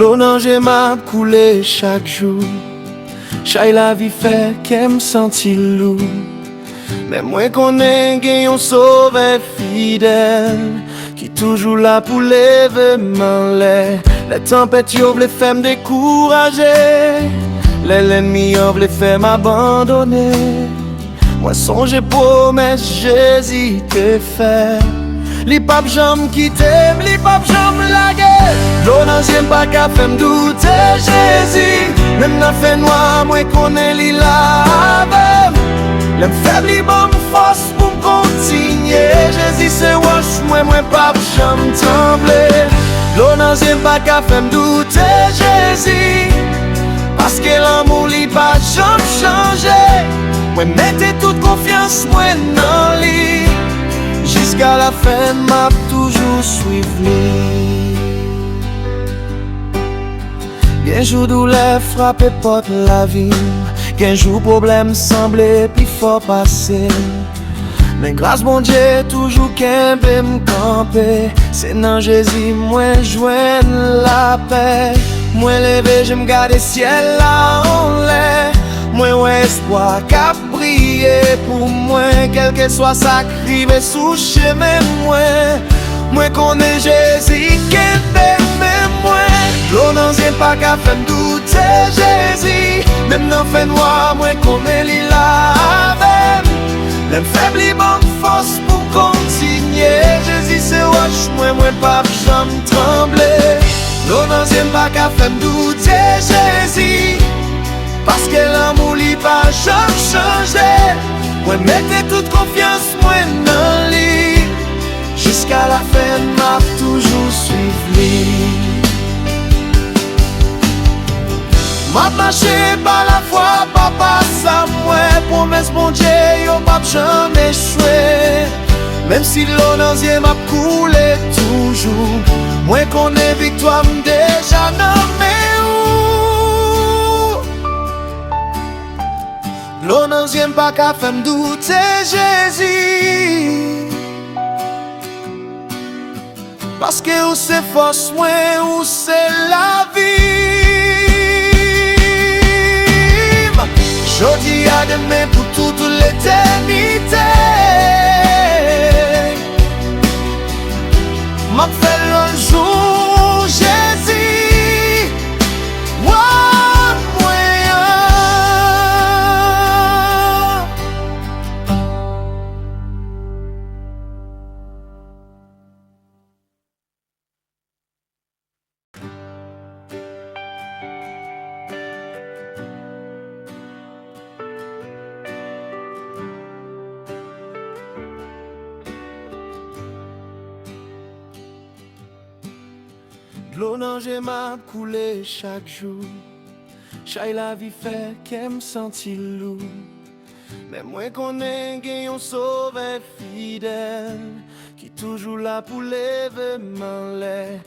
L'eau nan j'ai m'a coulé chaque jour. Chay la vie fait qu'elle me senti loup. Mais moi qu'on est gen yon sauvé fidèle qui toujours là pour lever main les tempêtes yo vle fait me décourager. L'ennemi yo vle fait m'abandonner. Moi songe promesse Jésus te fait. Li pap jam ki t'aime, li pap jam la guerre. L'eau nan j'aime pas qu'à fait m'douter Jésus. Même nan fait noir, moi connais li la avem. L'em faible li bon force pour continuer. Jésus c'est wash, moi pap jam trembler. L'eau nan j'aime pas qu'à fait m'douter Jésus. Parce que l'amour li pas jam changer. Moi mettez toute confiance moi nan li. Jusqu'à la fin, m'a toujours suivi. Qu'un jour douleur frappe porte la vie. Qu'un jour problème semblait plus fort passer. Mais grâce mon Dieu, toujours qu'un peut me camper. C'est dans Jésus, moi joindre la paix. Moi lever, je me garde ciel là en l'air. Moi ouais espoir qu'a briller pour moi. Quel que soit ça qui arrive sous chemin moi connais Jésus qui t'aime moi. L'eau nan j'aime pas qu'à faire douter Jésus. Même dans fait noir moi connais li la avec. L'em faible li bon force pour continuer. Jésus c'est wash moi pas jamais trembler. L'eau nan j'aime pas qu'à faire douter Jésus. Parce que l'amour li pas jamais changer. Moi mettez toute confiance moi dans lui. Jusqu'à la fin m'a toujours suivi. M'a marché par la foi, papa ça moi. Promesse mon Dieu, yo pas jamais échoué. Même si l'eau dans yeux m'a coulé toujours. Moi connais victoire déjà nommé. L'eau nan j'aime pas qu'à faire douter Jésus. Parce que où c'est force moi, où c'est la vie. Jodi à demain pour toute l'éternité. M'a fait un jour Jésus. L'eau nan j'ai m'a coulé chaque jour. Chay la vie fait qu'elle me senti loup. Mais moi qu'on est gen yon sauvé fidèle qui toujours là pour lever main les